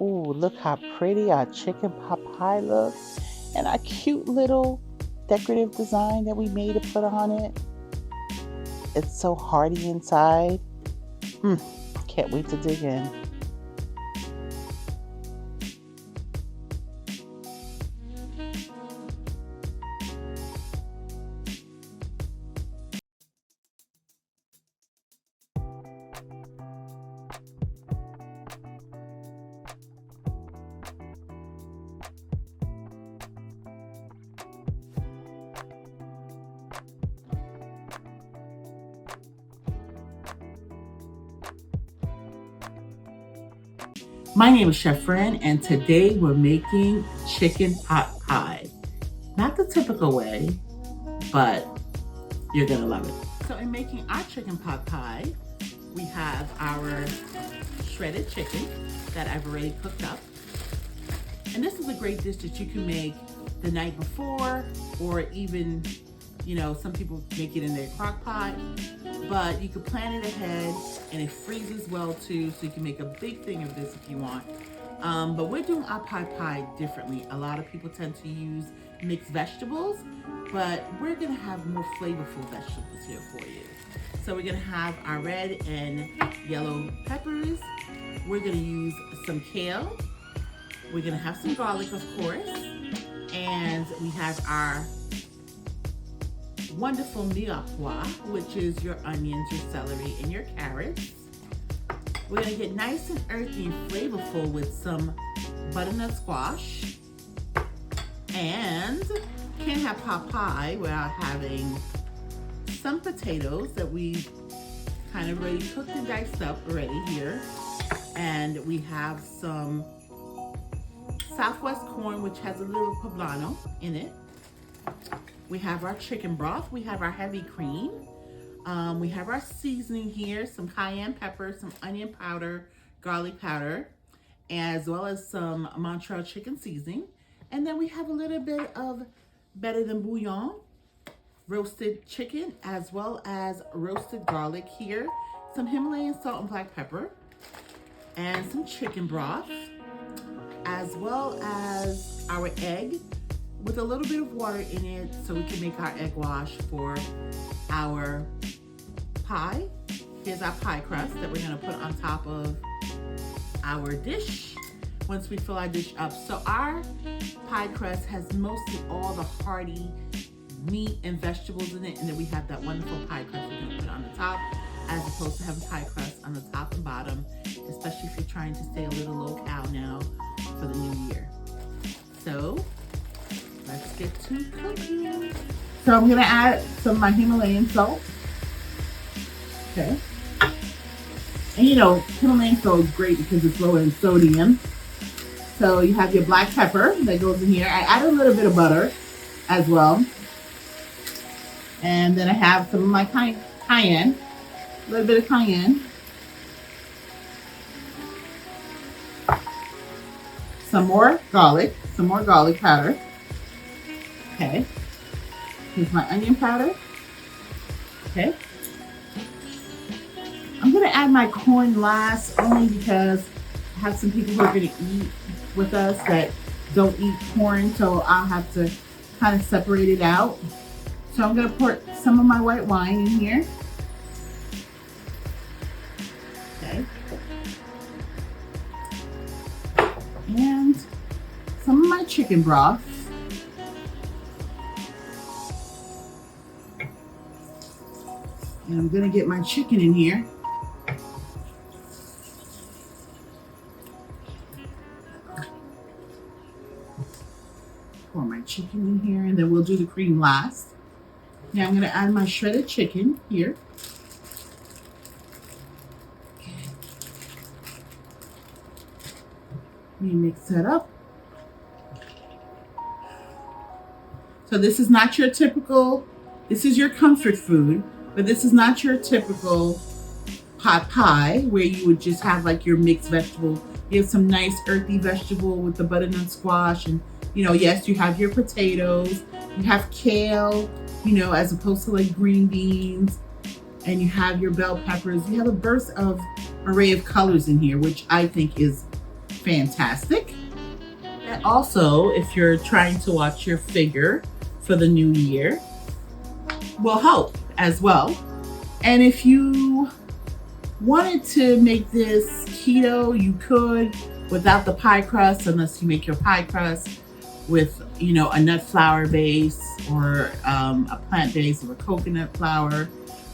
Ooh, look how pretty our chicken pot pie looks. And our cute little decorative design that we made to put on it. It's so hearty inside. Mm, can't wait to dig in. My name is Chef Fran, and today we're making chicken pot pie. Not the typical way, but you're gonna love it. So in making our chicken pot pie, we have our shredded chicken that I've already cooked up. And this is a great dish that you can make the night before, or even, some people make it in their crock pot, but you can plan it ahead and it freezes well too, so you can make a big thing of this if you want. But we're doing our pot pie differently. A lot of people tend to use mixed vegetables, but we're gonna have more flavorful vegetables here for you. So we're gonna have our red and yellow peppers. We're gonna use some kale. We're gonna have some garlic, of course. And we have our wonderful mirepoix, which is your onions, your celery, and your carrots. We're gonna get nice and earthy and flavorful with some butternut squash. And can't have pot pie without having some potatoes that we've kind of already cooked and diced up already here. And we have some Southwest corn, which has a little poblano in it. We have our chicken broth. We have our heavy cream. We have our seasoning here, some cayenne pepper, some onion powder, garlic powder, as well as some Montreal chicken seasoning. And then we have a little bit of better than bouillon, roasted chicken, as well as roasted garlic here, some Himalayan salt and black pepper, and some chicken broth, as well as our egg with a little bit of water in it so we can make our egg wash for our pie. Here's our pie crust that we're gonna put on top of our dish once we fill our dish up. So our pie crust has mostly all the hearty meat and vegetables in it, and then we have that wonderful pie crust we're gonna put on the top, as opposed to having pie crust on the top and bottom, especially if you're trying to stay a little low-cal now for the new year. So let's get to cooking. So I'm gonna add some of my Himalayan salt. Okay. And Himalayan salt is great because it's low in sodium. So you have your black pepper that goes in here. I add a little bit of butter as well. And then I have some of my cayenne, a little bit of cayenne. Some more garlic powder. Okay. Here's my onion powder. Okay. I'm gonna add my corn last, only because I have some people who are gonna eat with us that don't eat corn, so I'll have to kind of separate it out. So I'm gonna put some of my white wine in here. Okay. And some of my chicken broth. And I'm gonna get my chicken in here. Pour my chicken in here, and then we'll do the cream last. Now I'm gonna add my shredded chicken here. Let me mix that up. So this is not your typical, this is your comfort food, but this is not your typical pot pie where you would just have like your mixed vegetable. You have some nice earthy vegetable with the butternut squash, and yes, you have your potatoes, you have kale, as opposed to like green beans, and you have your bell peppers. You have a burst of array of colors in here, which I think is fantastic. And also, if you're trying to watch your figure for the new year, will help as well. And if you wanted to make this keto, you could without the pie crust, unless you make your pie crust with, you know, a nut flour base or a plant base or a coconut flour.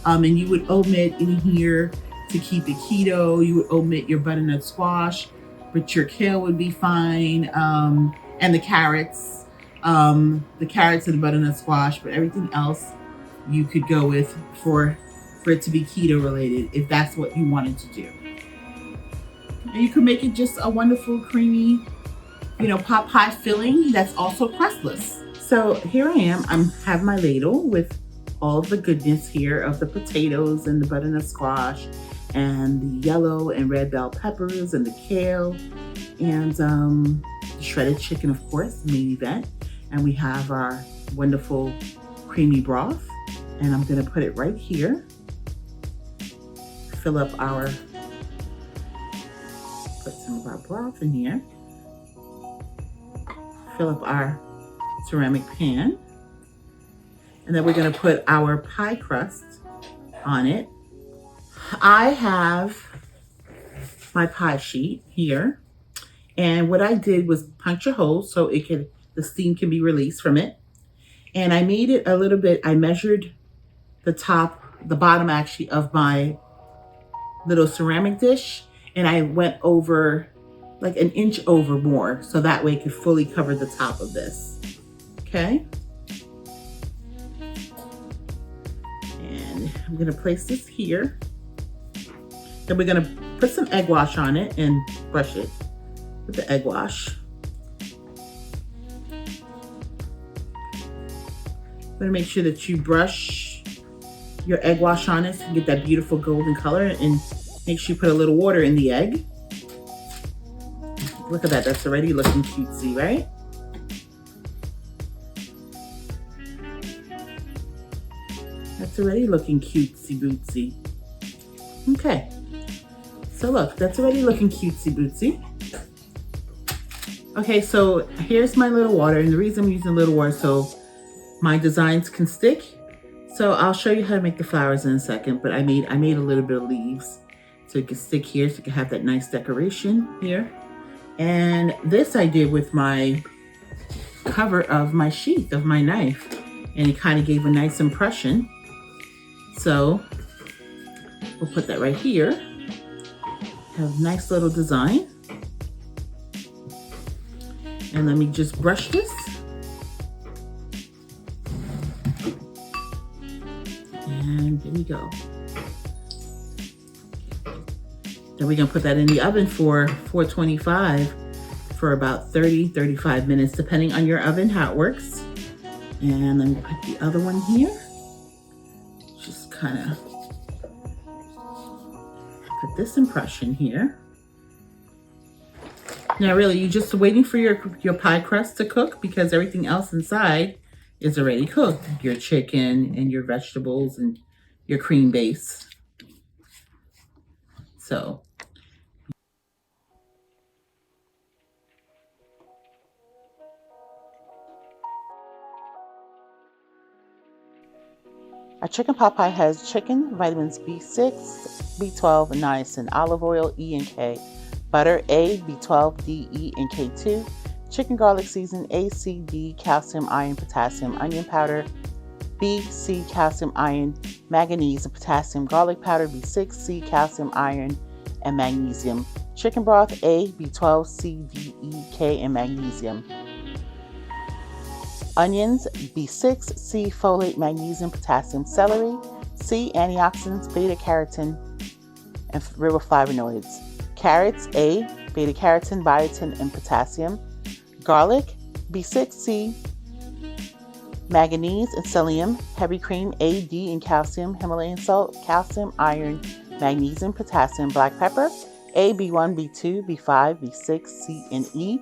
And you would omit in here to keep it keto. You would omit your butternut squash, but your kale would be fine. And the carrots and the butternut squash, but everything else you could go with for it to be keto related if that's what you wanted to do. And you can make it just a wonderful creamy, you know, pot pie filling that's also crustless. So here I am. I have my ladle with all the goodness here of the potatoes and the butternut squash and the yellow and red bell peppers and the kale and the shredded chicken, of course, the main event. And we have our wonderful creamy broth. And I'm gonna put it right here. Fill up our, put some of our broth in here. Fill up our ceramic pan. And then we're gonna put our pie crust on it. I have my pie sheet here. And what I did was puncture holes so the steam can be released from it. And I made it a little bit, I measured the bottom actually of my little ceramic dish. And I went over like an inch over more, so that way it could fully cover the top of this, okay? And I'm gonna place this here. Then we're gonna put some egg wash on it and brush it with the egg wash. I'm gonna make sure that you brush your egg wash on it so you get that beautiful golden color, and make sure you put a little water in the egg. Look at that, that's already looking cutesy, right? That's already looking cutesy bootsy. Okay, so look, that's already looking cutesy bootsy. Okay, so here's my little water, and the reason I'm using a little water so my designs can stick. So I'll show you how to make the flowers in a second, but I made a little bit of leaves so it can stick here, so you can have that nice decoration here. And this I did with my cover of my sheath of my knife, and it kind of gave a nice impression. So we'll put that right here. Have a nice little design. And let me just brush this. And there we go. Then we're gonna put that in the oven for 425 for about 30-35 minutes, depending on your oven, how it works. And let me put the other one here. Just kind of put this impression here. Now really, you're just waiting for your pie crust to cook because everything else inside is already cooked. Your chicken and your vegetables and your cream base. So. Our chicken pot pie has chicken, vitamins B6, B12, niacin, olive oil, E and K, butter A, B12, D, E, and K2, chicken garlic season A, C, D, calcium, iron, potassium, onion powder, B, C, calcium, iron, manganese, and potassium, garlic powder, B6, C, calcium, iron, and magnesium, chicken broth A, B12, C, D, E, K, and magnesium. Onions, B6, C, folate, magnesium, potassium, celery, C, antioxidants, beta-carotene, and riboflavonoids. Carrots, A, beta-carotene, biotin, and potassium. Garlic, B6, C, manganese and selenium. Heavy cream, A, D, and calcium. Himalayan salt, calcium, iron, magnesium, potassium. Black pepper, A, B1, B2, B5, B6, C, and E.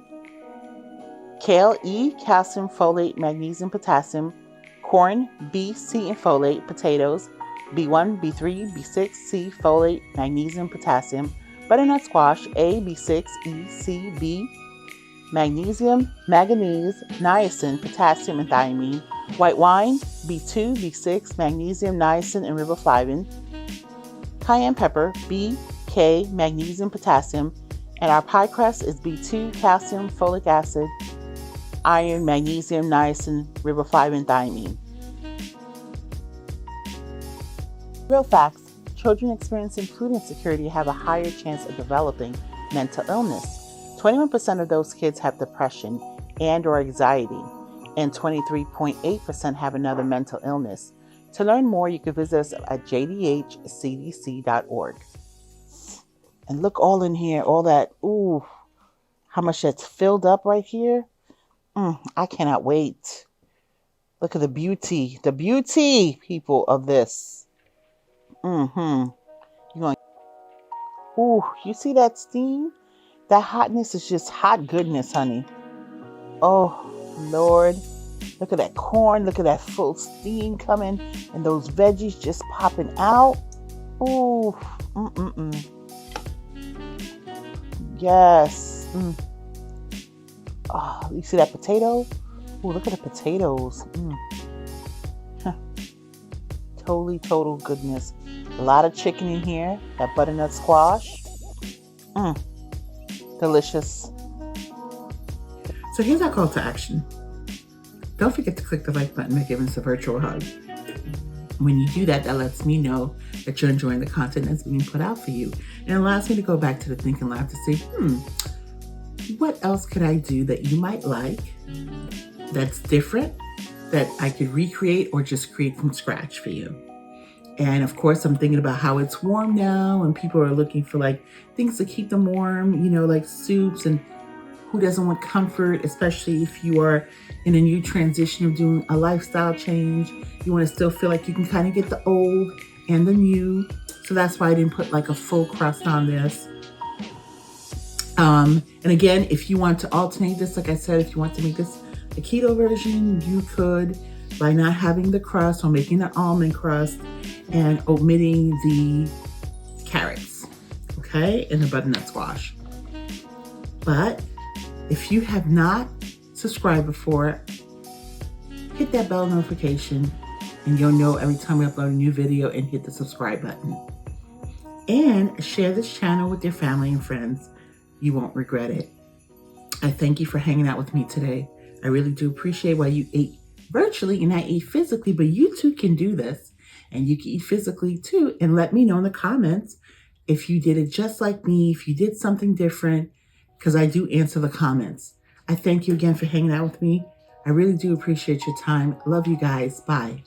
Kale, E, calcium, folate, magnesium, potassium. Corn, B, C, and folate. Potatoes, B1, B3, B6, C, folate, magnesium, potassium. Butternut squash, A, B6, E, C, B. Magnesium, manganese, niacin, potassium, and thiamine. White wine, B2, B6, magnesium, niacin, and riboflavin. Cayenne pepper, B, K, magnesium, potassium. And our pie crust is B2, calcium, folic acid, iron, magnesium, niacin, riboflavin, thiamine. Real facts. Children experiencing food insecurity have a higher chance of developing mental illness. 21% of those kids have depression and or anxiety, and 23.8% have another mental illness. To learn more, you can visit us at jdhcdc.org. And look all in here, all that, ooh, how much that's filled up right here. I cannot wait. Look at the beauty, people, of this. You see that steam? That hotness is just hot goodness, honey. Oh, Lord. Look at that corn. Look at that full steam coming. And those veggies just popping out. Ooh. Yes. Oh, you see that potato? Ooh, look at the potatoes. Total goodness. A lot of chicken in here. That butternut squash. Delicious. So here's our call to action. Don't forget to click the like button by giving us a virtual hug. When you do that, that lets me know that you're enjoying the content that's being put out for you. And it allows me to go back to the Think and Laugh to say, what else could I do that you might like, that's different, that I could recreate or just create from scratch for you. And of course, I'm thinking about how it's warm now and people are looking for like things to keep them warm, like soups, and who doesn't want comfort, especially if you are in a new transition of doing a lifestyle change. You want to still feel like you can kind of get the old and the new. So that's why I didn't put like a full crust on this. And again, if you want to alternate this, like I said, if you want to make this a keto version, you could by not having the crust or making an almond crust and omitting the carrots, okay, and the butternut squash. But if you have not subscribed before, hit that bell notification and you'll know every time we upload a new video, and hit the subscribe button. And share this channel with your family and friends. You won't regret it. I thank you for hanging out with me today. I really do appreciate why you ate virtually and I ate physically, but you too can do this. And you can eat physically too. And let me know in the comments if you did it just like me, if you did something different, because I do answer the comments. I thank you again for hanging out with me. I really do appreciate your time. Love you guys. Bye.